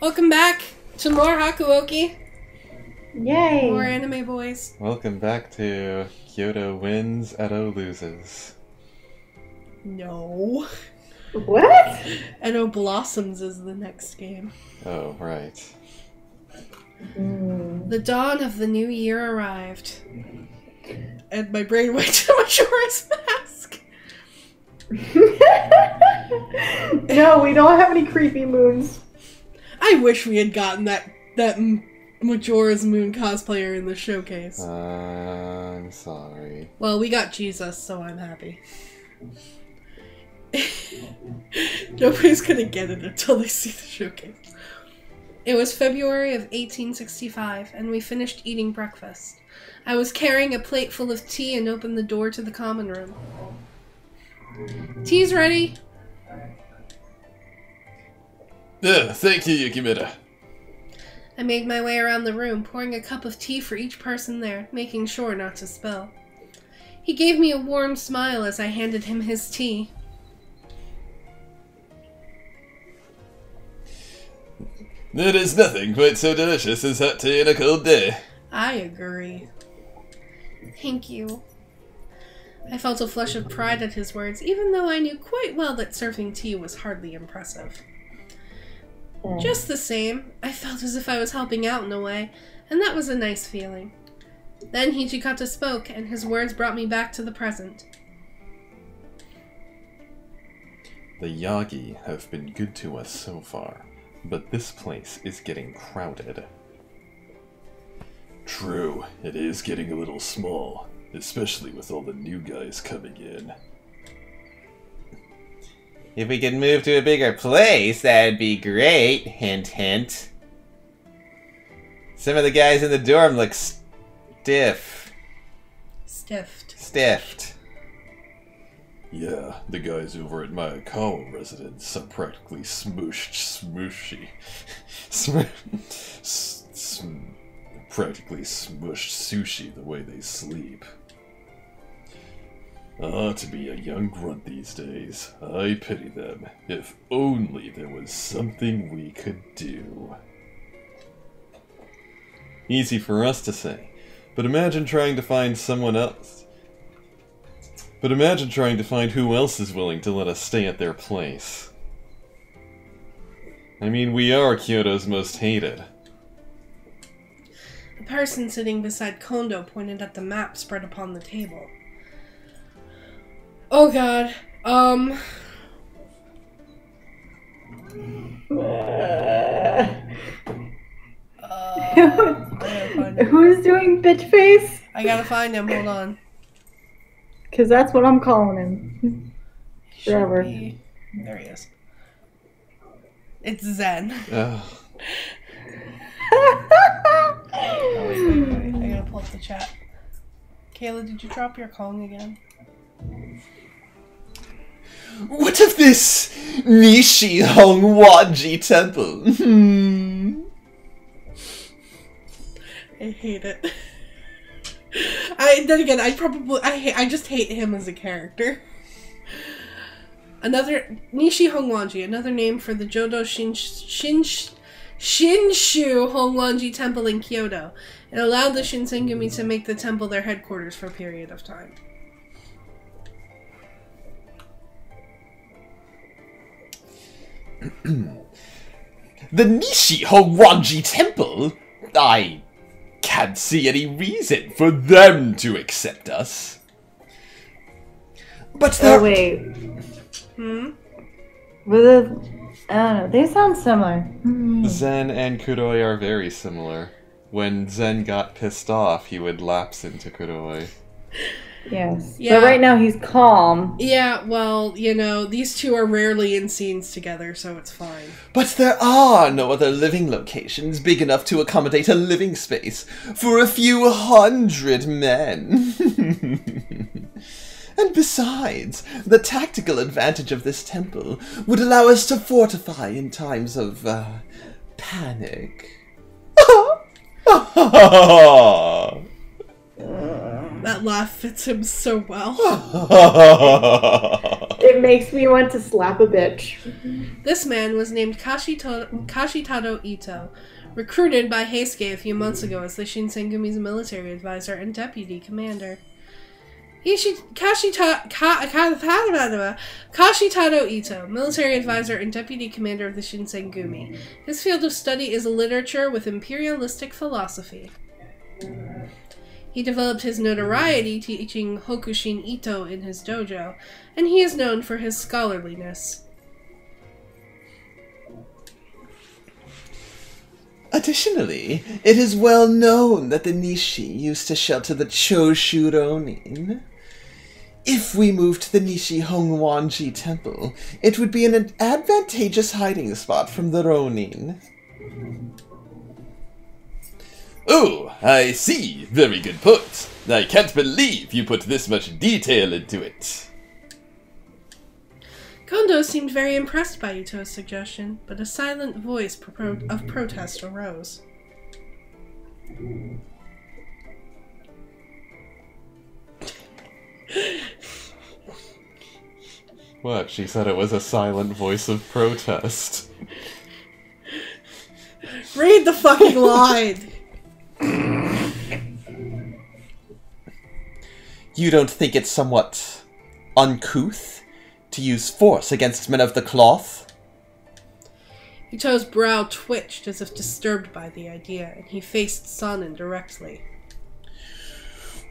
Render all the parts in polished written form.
Welcome back to more Hakuoki. Yay! More anime boys. Welcome back to Kyoto wins, Edo loses. No. What? Edo Blossoms is the next game. Oh, right. The dawn of the new year arrived. And my brain went to Majora's Mask. No, we don't have any creepy moons. I wish we had gotten that Majora's Moon cosplayer in the showcase. I'm sorry. Well, we got Jesus, so I'm happy. Nobody's gonna get it until they see the showcase. It was February of 1865, and we finished eating breakfast. I was carrying a plate full of tea and opened the door to the common room. Tea's ready. Thank you, Yukimura. I made my way around the room, pouring a cup of tea for each person there, making sure not to spill. He gave me a warm smile as I handed him his tea. There is nothing quite so delicious as hot tea on a cold day. I agree. Thank you. I felt a flush of pride at his words, even though I knew quite well that serving tea was hardly impressive. Just the same, I felt as if I was helping out in a way, and that was a nice feeling. Then Hijikata spoke, and his words brought me back to the present. The Yagi have been good to us so far, but this place is getting crowded. True, it is getting a little small, especially with all the new guys coming in. If we could move to a bigger place, that'd be great. Hint, hint. Some of the guys in the dorm look stiffed. Yeah, the guys over at Mayakawa residence are practically practically smushed sushi the way they sleep. To be a young grunt these days. I pity them. If only there was something we could do. Easy for us to say, but imagine trying to find someone else. But imagine trying to find who else is willing to let us stay at their place. I mean, we are Kyoto's most hated. The person sitting beside Kondo pointed at the map spread upon the table. Oh god, Who's doing bitch face? I gotta find him, hold on. Because that's what I'm calling him. Forever. There he is. It's Zen. Ugh. Oh, wait. I gotta pull up the chat. Kayla, did you drop your Kong again? What of this Nishi Hongwaji temple? I hate it. Then again, I just hate him as a character. Another Nishi Hongwanji, another name for the Jodo Shinshu Hongwanji Temple in Kyoto. It allowed the Shinsengumi to make the temple their headquarters for a period of time. The Nishi Hongwanji temple? I can't see any reason for them to accept us. But Oh, wait. I don't know. They sound similar. Zen and Kuroi are very similar. When Zen got pissed off, he would lapse into Kuroi. Yes. Yeah. But right now he's calm. Yeah, well, you know, these two are rarely in scenes together, so it's fine. But there are no other living locations big enough to accommodate a living space for a few hundred men. And besides, the tactical advantage of this temple would allow us to fortify in times of, panic. That laugh fits him so well. It makes me want to slap a bitch. This man was named Kashitado Ito, recruited by Heisuke a few months ago as the Shinsengumi's military advisor and deputy commander. Kashitado Ito, military advisor and deputy commander of the Shinsengumi. His field of study is literature with imperialistic philosophy. He developed his notoriety teaching Hokushin Ito in his dojo, and he is known for his scholarliness. Additionally, it is well known that the Nishi used to shelter the Choshu Ronin. If we moved to the Nishi Hongwanji Temple, it would be an advantageous hiding spot from the Ronin. Oh, I see. Very good point. I can't believe you put this much detail into it. Kondo seemed very impressed by Ito's suggestion, but a silent voice of protest arose. What? She said it was a silent voice of protest. Read the fucking line! You don't think it's somewhat uncouth to use force against men of the cloth? Ito's brow twitched as if disturbed by the idea, and he faced Sanan directly.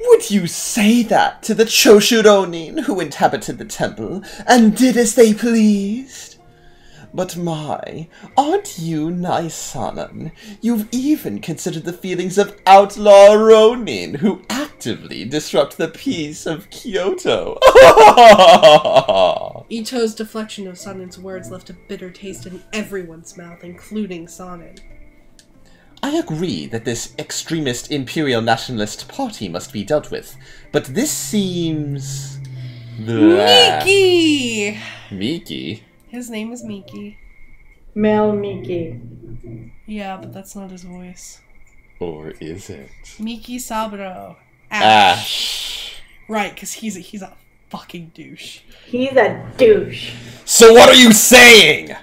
Would you say that to the Choshu Ronin who inhabited the temple and did as they pleased? But my, aren't you nice, Sanan? You've even considered the feelings of outlaw Ronin who actively disrupt the peace of Kyoto. Ito's deflection of Sanan's words left a bitter taste in everyone's mouth, including Sanan. I agree that this extremist imperial nationalist party must be dealt with, but this seems... Miki! Miki? His name is Miki. Mel Miki. Yeah, but that's not his voice. Or is it? Miki Saburo. Ash. Right, because he's a fucking douche. He's a douche. So what are you saying?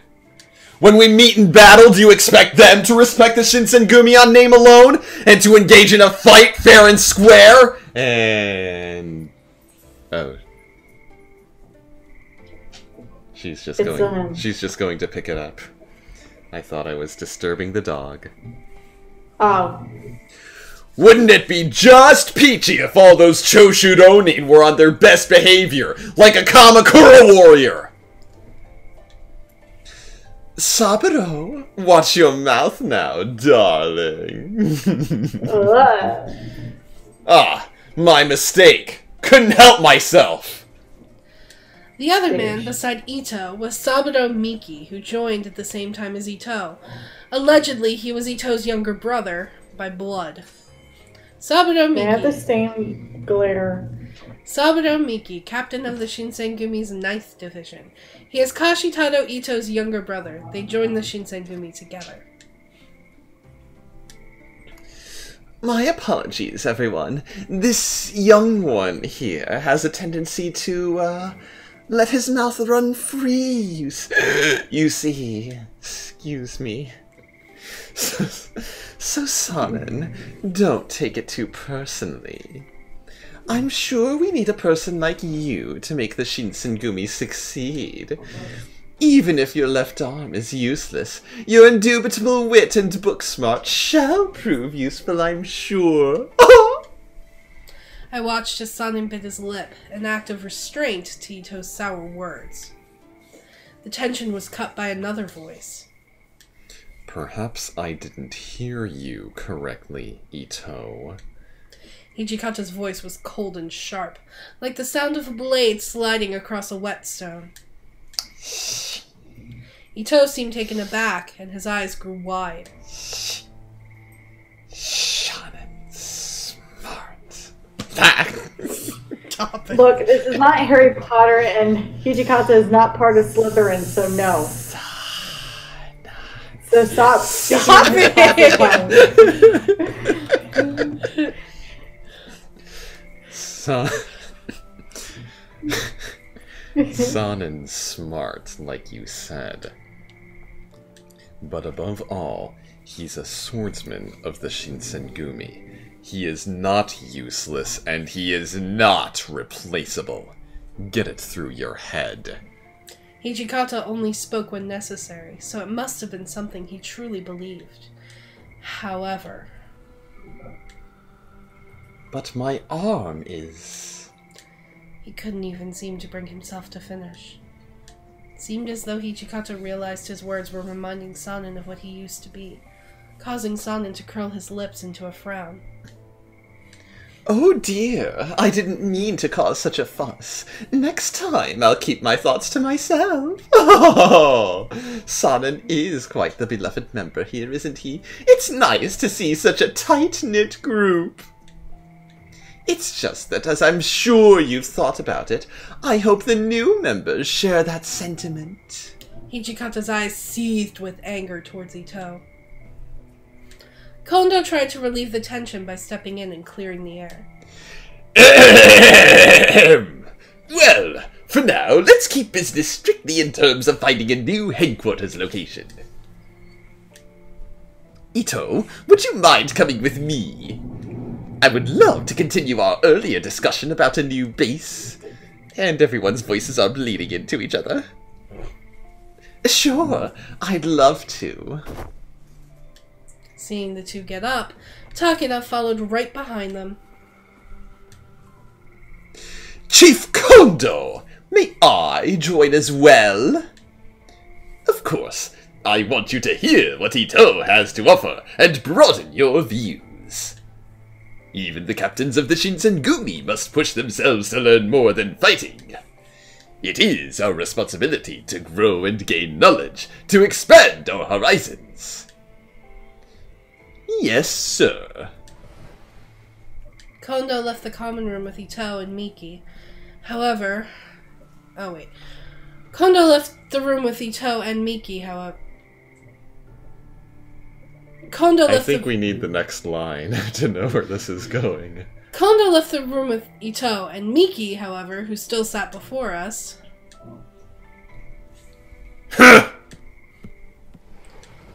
When we meet in battle, do you expect them to respect the Shinsengumi on name alone? And to engage in a fight fair and square? And... oh. She's just going to pick it up. I thought I was disturbing the dog. Oh. Wouldn't it be just peachy if all those Choshu Ronin were on their best behavior, like a Kamakura warrior? Saburo, watch your mouth now, darling. Ah, my mistake. Couldn't help myself. The other man beside Ito was Saburo Miki, who joined at the same time as Ito. Allegedly, he was Ito's younger brother by blood. Saburo Miki. They have the same glitter. Saburo Miki, captain of the Shinsengumi's 9th Division. He is Kashitado Ito's younger brother. They joined the Shinsengumi together. My apologies, everyone. This young one here has a tendency to, let his mouth run free, you see. Excuse me. So, Sanan, don't take it too personally. I'm sure we need a person like you to make the Shinsengumi succeed. Even if your left arm is useless, your indubitable wit and book smart shall prove useful, I'm sure. I watched as Sanan bit his lip, an act of restraint to Ito's sour words. The tension was cut by another voice. Perhaps I didn't hear you correctly, Ito. Hijikata's voice was cold and sharp, like the sound of a blade sliding across a whetstone. Ito seemed taken aback, and his eyes grew wide. Shaman smart. Stop it. Look, this is not Harry Potter, and Hijikata is not part of Slytherin, so no. So stop it! Sanan's smart, like you said. But above all, he's a swordsman of the Shinsengumi. He is not useless, and he is not replaceable. Get it through your head. Hijikata only spoke when necessary, so it must have been something he truly believed. However... But my arm is... He couldn't even seem to bring himself to finish. It seemed as though Hijikata realized his words were reminding Sanan of what he used to be, causing Sanan to curl his lips into a frown. Oh dear, I didn't mean to cause such a fuss. Next time I'll keep my thoughts to myself. Oh, Sanan is quite the beloved member here, isn't he? It's nice to see such a tight-knit group. It's just that, as I'm sure you've thought about it, I hope the new members share that sentiment. Hijikata's eyes seethed with anger towards Ito. Kondo tried to relieve the tension by stepping in and clearing the air. Well, for now, let's keep business strictly in terms of finding a new headquarters location. Ito, would you mind coming with me? I would love to continue our earlier discussion about a new base. And everyone's voices are bleeding into each other. Sure, I'd love to. Seeing the two get up, Takeda followed right behind them. Chief Kondo, may I join as well? Of course, I want you to hear what Ito has to offer and broaden your views. Even the captains of the Shinsengumi must push themselves to learn more than fighting. It is our responsibility to grow and gain knowledge, to expand our horizons. Yes, sir. Kondo left the common room with Ito and Miki. However... Oh, wait. Kondo left the room with Ito and Miki, however... I think we need the next line to know where this is going. Kondo left the room with Ito and Miki, however, who still sat before us.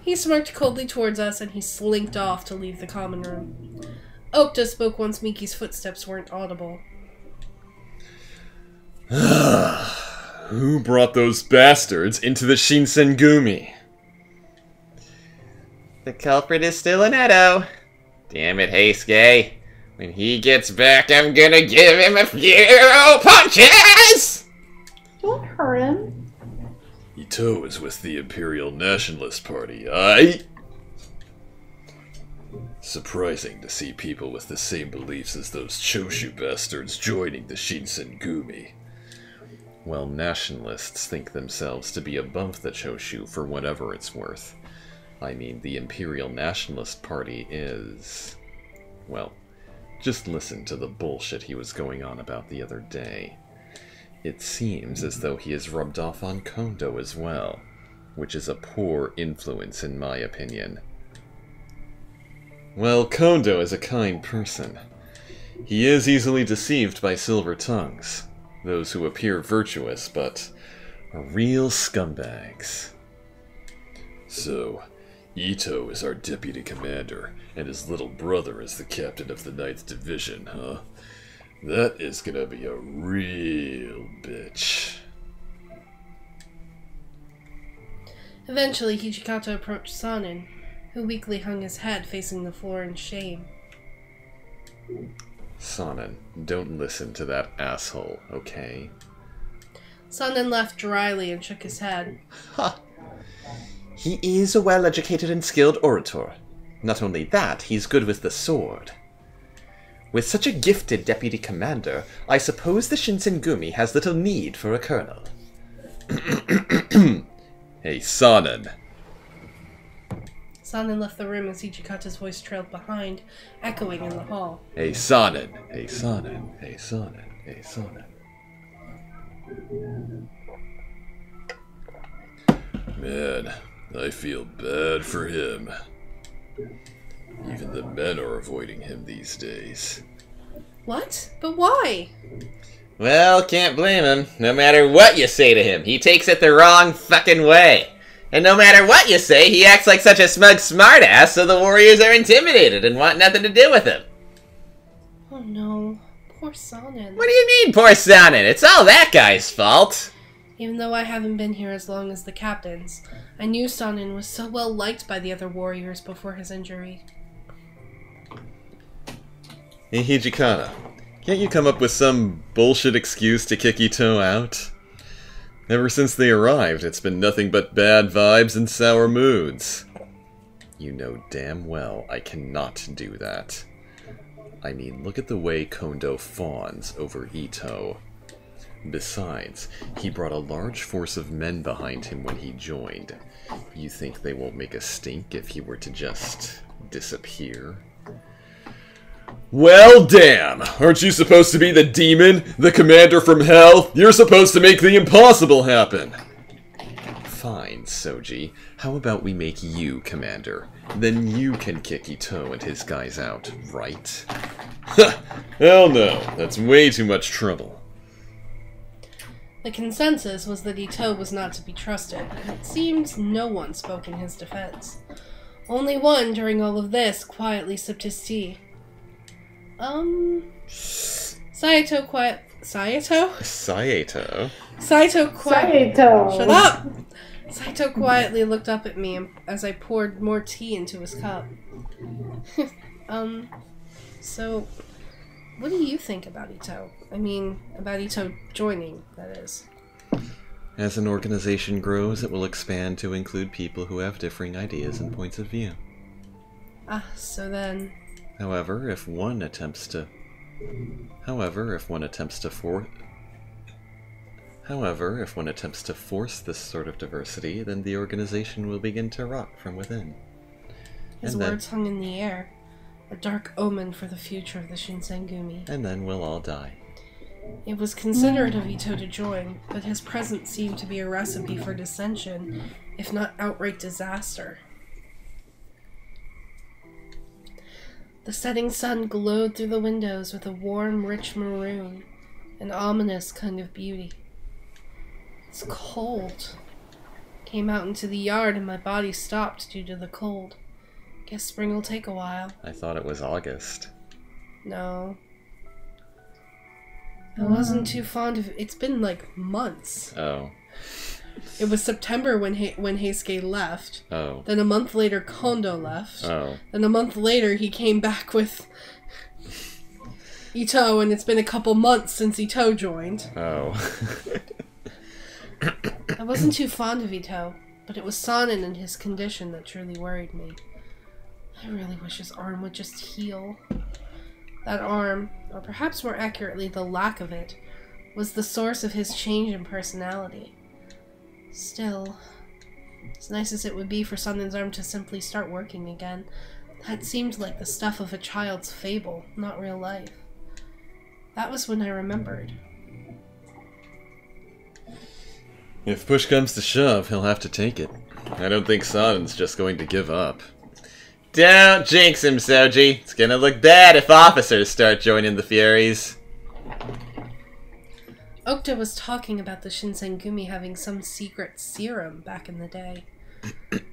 He smirked coldly towards us, and he slinked off to leave the common room. Okta spoke once Miki's footsteps weren't audible. Who brought those bastards into the Shinsengumi? The culprit is still an Edo. Damn it, Heisuke. When he gets back, I'm gonna give him a few punches! Don't hurt him. Ito is with the Imperial Nationalist Party, aye? Surprising to see people with the same beliefs as those Choshu bastards joining the Shinsengumi. Well, nationalists think themselves to be above the Choshu for whatever it's worth. I mean, the Imperial Nationalist Party is... Well, just listen to the bullshit he was going on about the other day. It seems as though he has rubbed off on Kondo as well, which is a poor influence in my opinion. Well, Kondo is a kind person. He is easily deceived by silver tongues, those who appear virtuous but are real scumbags. So, Ito is our deputy commander, and his little brother is the captain of the 9th Division, huh? That is gonna be a real bitch. Eventually, Hijikata approached Sanan, who weakly hung his head facing the floor in shame. Sanan, don't listen to that asshole, okay? Sanan laughed dryly and shook his head. Ha! He is a well-educated and skilled orator. Not only that, he's good with the sword. With such a gifted deputy commander, I suppose the Shinsengumi has little need for a colonel. Hey, Sanan. Sanan left the room as Hijikata's voice trailed behind, echoing in the hall. Hey, Sanan. Hey, Sanan. Hey, Sanan. Hey, Sanan. Man, I feel bad for him. Even the men are avoiding him these days. What? But why? Well, can't blame him. No matter what you say to him, he takes it the wrong fucking way. And no matter what you say, he acts like such a smug smartass, so the warriors are intimidated and want nothing to do with him. Oh no, poor Sanan. What do you mean, poor Sanan? It's all that guy's fault. Even though I haven't been here as long as the captains, I knew Sanan was so well liked by the other warriors before his injury. Hey, Hijikata, can't you come up with some bullshit excuse to kick Ito out? Ever since they arrived, it's been nothing but bad vibes and sour moods. You know damn well I cannot do that. I mean, look at the way Kondo fawns over Ito. Besides, he brought a large force of men behind him when he joined. You think they won't make a stink if he were to just disappear? Well, damn! Aren't you supposed to be the demon? The commander from hell? You're supposed to make the impossible happen! Fine, Soji. How about we make you commander? Then you can kick Ito and his guys out, right? Hell no, that's way too much trouble. The consensus was that Ito was not to be trusted, and it seems no one spoke in his defense. Only one, during all of this, quietly sipped his tea. Saito Shut up! Saito quietly looked up at me as I poured more tea into his cup. So, what do you think about Ito? I mean, about Ito joining, that is. As an organization grows, it will expand to include people who have differing ideas and points of view. Ah, so then... However, if one attempts to force this sort of diversity, then the organization will begin to rot from within. His words hung in the air, a dark omen for the future of the Shinsengumi. And then we'll all die. It was considerate of Ito to join, but his presence seemed to be a recipe for dissension, if not outright disaster. The setting sun glowed through the windows with a warm, rich maroon, an ominous kind of beauty. It's cold. Came out into the yard and my body stopped due to the cold. Guess spring will take a while. I thought it was August. No. I wasn't too fond of it. It's been like months. Oh. It was September when Heisuke left. Oh. Then a month later, Kondo left. Oh. Then a month later, he came back with Ito, and it's been a couple months since Ito joined. Oh. I wasn't too fond of Ito, but it was Sanan and his condition that truly worried me. I really wish his arm would just heal. That arm, or perhaps more accurately, the lack of it, was the source of his change in personality. Still, as nice as it would be for Sanan's arm to simply start working again, that seemed like the stuff of a child's fable, not real life. That was when I remembered. If push comes to shove, he'll have to take it. I don't think Sanan's just going to give up. Don't jinx him, Soji. It's gonna look bad if officers start joining the Furies. Okta was talking about the Shinsengumi having some secret serum back in the day.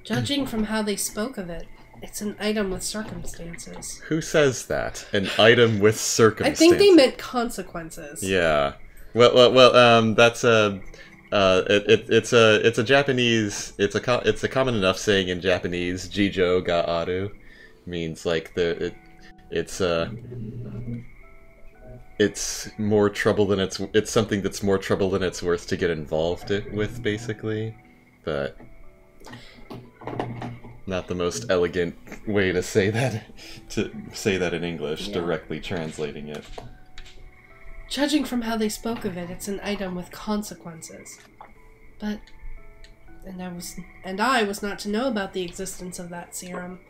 Judging from how they spoke of it, it's an item with circumstances. Who says that? An item with circumstances? I think they meant consequences. Yeah. Well. That's a. It's a Japanese. It's a common enough saying in Japanese. Jijo ga aru means like it's more trouble than it's something that's more trouble than it's worth to get involved with, basically. But not the most elegant way to say that in English, yeah. Directly translating it. Judging from how they spoke of it, it's an item with consequences. But I was not to know about the existence of that serum.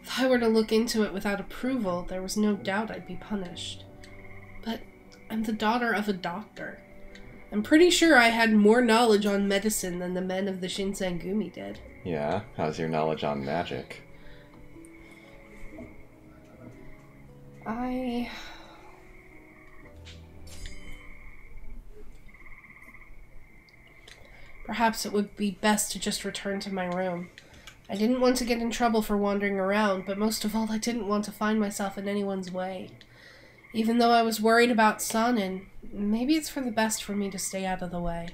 If I were to look into it without approval, there was no doubt I'd be punished. But I'm the daughter of a doctor. I'm pretty sure I had more knowledge on medicine than the men of the Shinsengumi did. Yeah? How's your knowledge on magic? Perhaps it would be best to just return to my room. I didn't want to get in trouble for wandering around, but most of all, I didn't want to find myself in anyone's way. Even though I was worried about Sanan, maybe it's for the best for me to stay out of the way.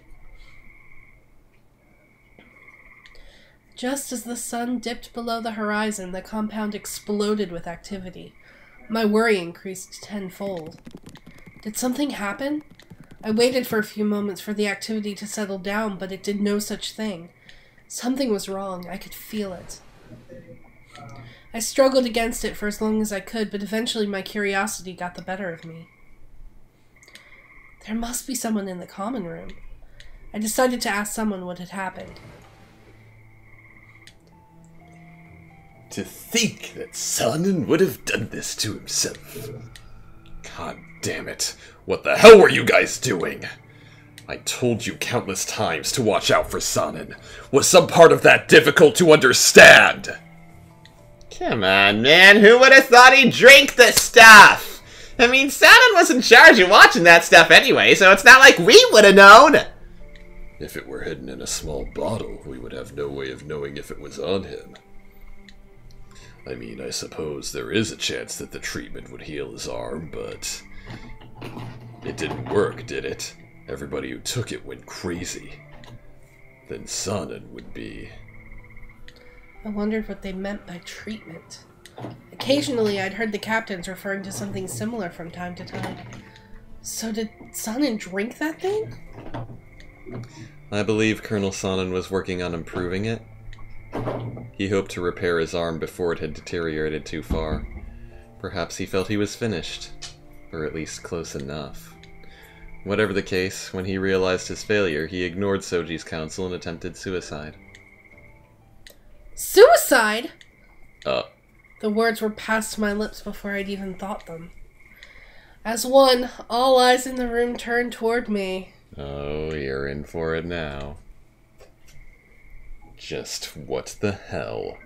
Just as the sun dipped below the horizon, the compound exploded with activity. My worry increased tenfold. Did something happen? I waited for a few moments for the activity to settle down, but it did no such thing. Something was wrong. I could feel it. I struggled against it for as long as I could, but eventually my curiosity got the better of me. There must be someone in the common room. I decided to ask someone what had happened. To think that Sanan would have done this to himself. God damn it. What the hell were you guys doing? I told you countless times to watch out for Sanan. Was some part of that difficult to understand? Come on, man. Who would have thought he'd drink the stuff? I mean, Sanan was in charge of watching that stuff anyway, so it's not like we would have known. If it were hidden in a small bottle, we would have no way of knowing if it was on him. I mean, I suppose there is a chance that the treatment would heal his arm, but it didn't work, did it? Everybody who took it went crazy. Then Sanan would be... I wondered what they meant by treatment. Occasionally, I'd heard the captains referring to something similar from time to time. So did Sanan drink that thing? I believe Colonel Sanan was working on improving it. He hoped to repair his arm before it had deteriorated too far. Perhaps he felt he was finished, or at least close enough. Whatever the case, when he realized his failure, he ignored Soji's counsel and attempted suicide. Suicide? The words were past my lips before I'd even thought them. As one, all eyes in the room turned toward me. Oh, you're in for it now. Just what the hell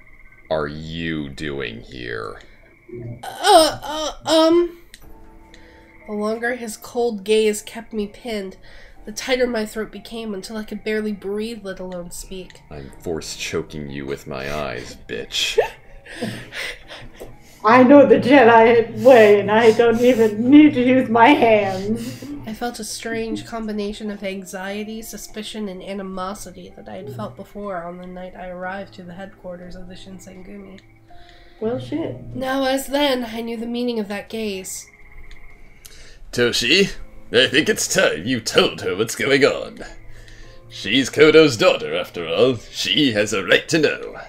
are you doing here? The longer his cold gaze kept me pinned, the tighter my throat became until I could barely breathe, let alone speak. I'm force choking you with my eyes, bitch. I know the Jedi way, and I don't even need to use my hands. I felt a strange combination of anxiety, suspicion, and animosity that I had felt before on the night I arrived to the headquarters of the Shinsengumi. Well, shit. Now, as then, I knew the meaning of that gaze. Toshi, I think it's time you told her what's going on. She's Kodo's daughter, after all. She has a right to know.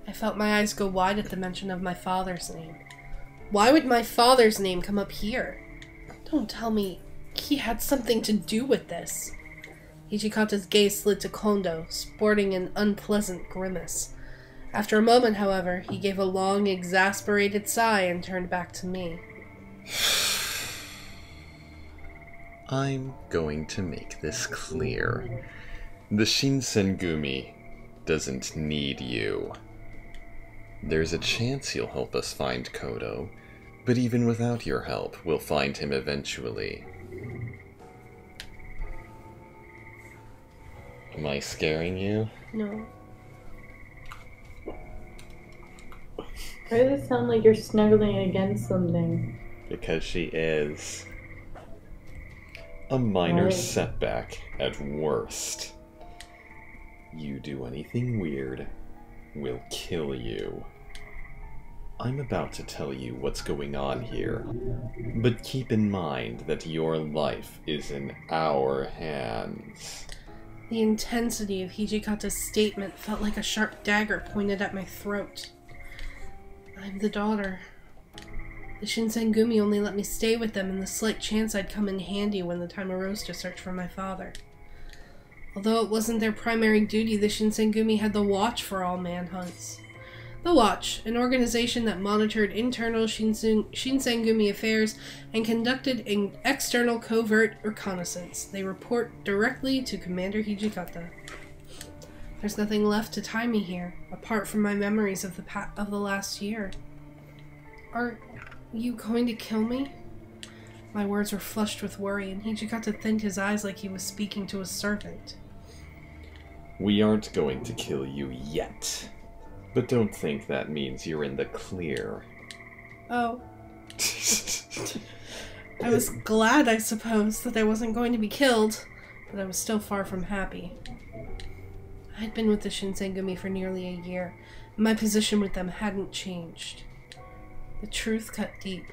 I felt my eyes go wide at the mention of my father's name. Why would my father's name come up here? Don't tell me he had something to do with this. Hijikata's gaze slid to Kondo, sporting an unpleasant grimace. After a moment, however, he gave a long, exasperated sigh and turned back to me. I'm going to make this clear. The Shinsengumi doesn't need you. There's a chance you'll help us find Kodo, but even without your help, we'll find him eventually. Am I scaring you? No. Why does it sound like you're snuggling against something? Because she is. A minor Right. setback at worst. You do anything weird, we'll kill you. I'm about to tell you what's going on here, but keep in mind that your life is in our hands. The intensity of Hijikata's statement felt like a sharp dagger pointed at my throat. I'm the daughter. The Shinsengumi only let me stay with them in the slight chance I'd come in handy when the time arose to search for my father. Although it wasn't their primary duty, the Shinsengumi had the watch for all manhunts. The Watch, an organization that monitored internal Shinsengumi affairs and conducted an external covert reconnaissance. They report directly to Commander Hijikata. There's nothing left to tie me here, apart from my memories of the last year. Are you going to kill me? My words were flushed with worry, and Hijikata thinned his eyes like he was speaking to a servant. We aren't going to kill you yet. But don't think that means you're in the clear. Oh. I was glad, I suppose, that I wasn't going to be killed, but I was still far from happy. I had been with the Shinsengumi for nearly a year, and my position with them hadn't changed. The truth cut deep.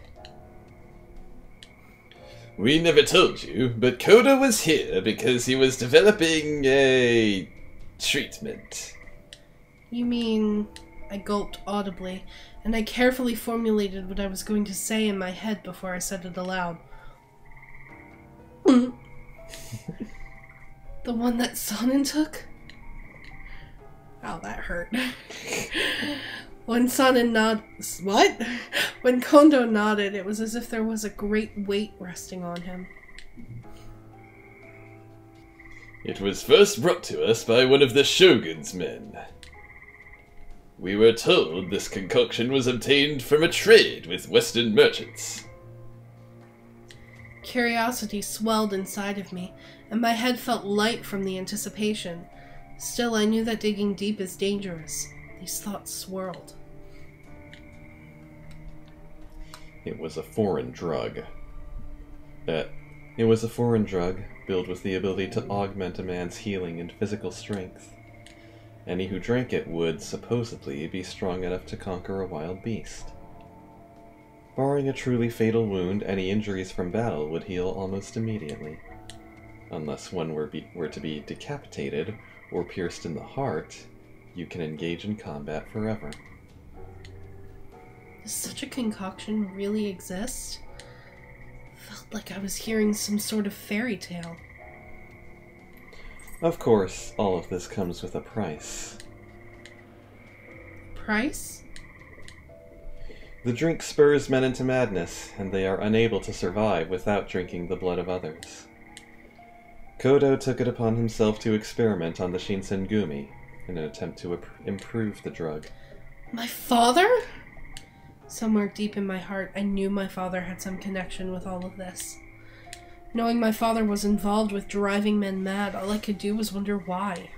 We never told you, but Kyoto was here because he was developing a treatment. You mean... I gulped audibly, and I carefully formulated what I was going to say in my head before I said it aloud. The one that Sanan took? Oh, that hurt. When Sanan nodded... What? When Kondo nodded, it was as if there was a great weight resting on him. It was first brought to us by one of the Shogun's men. We were told this concoction was obtained from a trade with Western merchants. Curiosity swelled inside of me, and my head felt light from the anticipation. Still, I knew that digging deep is dangerous. These thoughts swirled. It was a foreign drug. It was a foreign drug, built with the ability to augment a man's healing and physical strength. Any who drank it would, supposedly, be strong enough to conquer a wild beast. Barring a truly fatal wound, any injuries from battle would heal almost immediately. Unless one were to be decapitated or pierced in the heart, you can engage in combat forever. Does such a concoction really exist? Felt like I was hearing some sort of fairy tale. Of course, all of this comes with a price. Price? The drink spurs men into madness, and they are unable to survive without drinking the blood of others. Kodo took it upon himself to experiment on the Shinsengumi in an attempt to improve the drug. My father? Somewhere deep in my heart, I knew my father had some connection with all of this. Knowing my father was involved with driving men mad, all I could do was wonder why.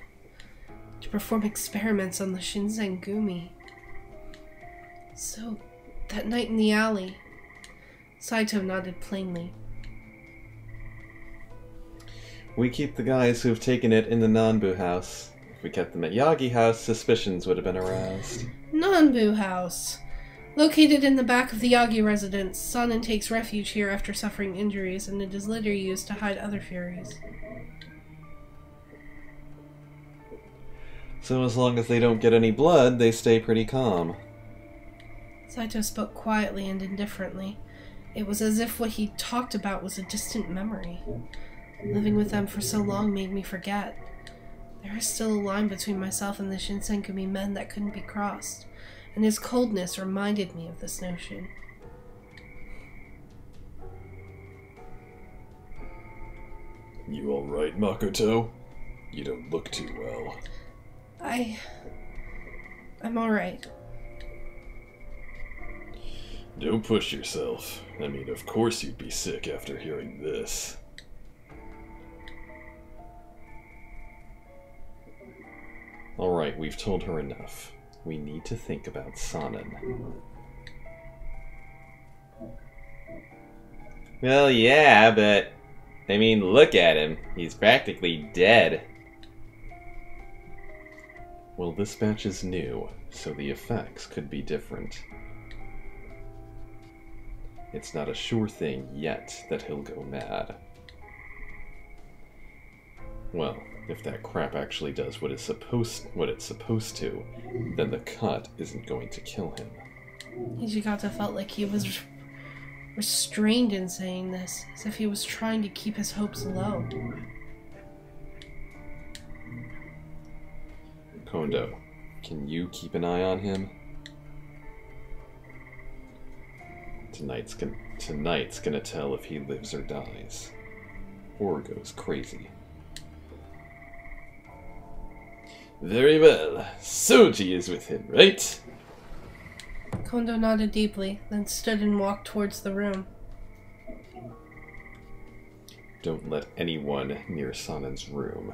To perform experiments on the Shinsengumi. So, that night in the alley, Saito nodded plainly. We keep the guys who've taken it in the Nanbu house. If we kept them at Yagi house, suspicions would have been aroused. Nanbu house. Located in the back of the Yagi residence, Sanan takes refuge here after suffering injuries, and it is later used to hide other furies. So as long as they don't get any blood, they stay pretty calm. Saito spoke quietly and indifferently. It was as if what he talked about was a distant memory. Living with them for so long made me forget. There is still a line between myself and the Shinsengumi men that couldn't be crossed, and his coldness reminded me of this notion. You alright, Makoto? You don't look too well. I'm alright. Don't push yourself. I mean, of course you'd be sick after hearing this. Alright, we've told her enough. We need to think about Sanan. Well, yeah, but... I mean, look at him. He's practically dead. Well, this batch is new, so the effects could be different. It's not a sure thing yet that he'll go mad. Well, if that crap actually does what it's supposed to, then the cut isn't going to kill him. Hijikata felt like he was restrained in saying this, as if he was trying to keep his hopes low. Kondo, can you keep an eye on him? Tonight's gonna tell if he lives or dies. Or goes crazy. Very well. Soji is with him, right? Kondo nodded deeply, then stood and walked towards the room. Don't let anyone near Sanan's room.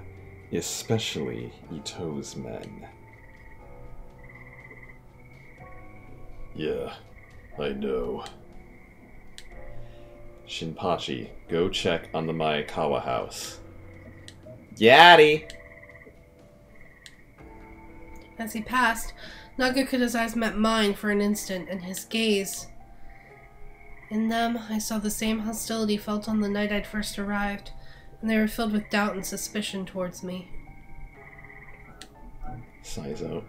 Especially Ito's men. Yeah, I know. Shinpachi, go check on the Maekawa house. Yaddy! As he passed, Nagakura's eyes met mine for an instant, and his gaze. In them, I saw the same hostility felt on the night I'd first arrived, and they were filled with doubt and suspicion towards me. Saizo.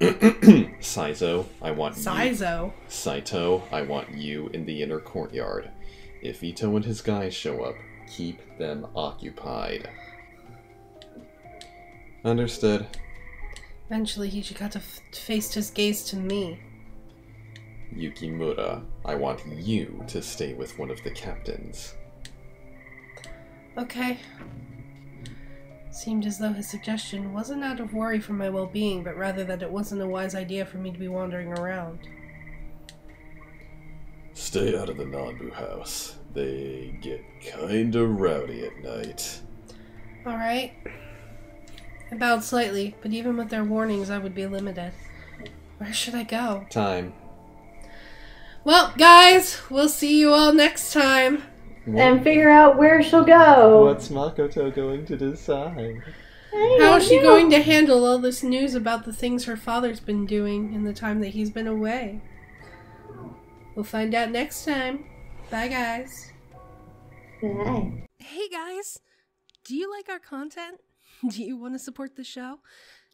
Saizo, I want you. Saizo? Saito, I want you in the inner courtyard. If Ito and his guys show up, keep them occupied. Understood. Eventually, Hijikata faced his gaze to me. Yukimura, I want you to stay with one of the captains. Okay. Seemed as though his suggestion wasn't out of worry for my well-being, but rather that it wasn't a wise idea for me to be wandering around. Stay out of the Nanbu house. They get kinda rowdy at night. Alright. I bowed slightly, but even with their warnings, I would be limited. Where should I go? Time. Well, guys, we'll see you all next time. And figure out where she'll go. What's Makoto going to decide? How is she going to handle all this news about the things her father's been doing in the time that he's been away? We'll find out next time. Bye, guys. Bye. Hey, guys. Do you like our content? Do you want to support the show?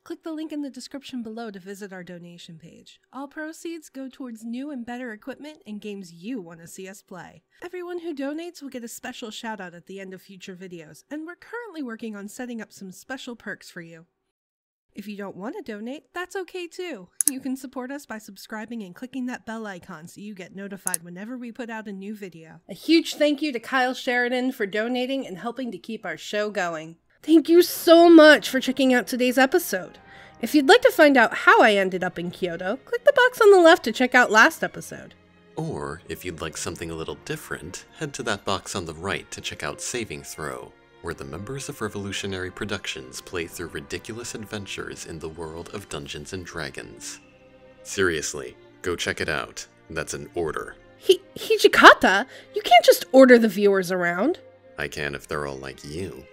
Click the link in the description below to visit our donation page. All proceeds go towards new and better equipment and games you want to see us play. Everyone who donates will get a special shout out at the end of future videos, and we're currently working on setting up some special perks for you. If you don't want to donate, that's okay too. You can support us by subscribing and clicking that bell icon so you get notified whenever we put out a new video. A huge thank you to Kyle Sheridan for donating and helping to keep our show going. Thank you so much for checking out today's episode. If you'd like to find out how I ended up in Kyoto, click the box on the left to check out last episode. Or, if you'd like something a little different, head to that box on the right to check out Saving Throw, where the members of Revolutionary Productions play through ridiculous adventures in the world of Dungeons & Dragons. Seriously, go check it out. That's an order. Hijikata? You can't just order the viewers around. I can if they're all like you.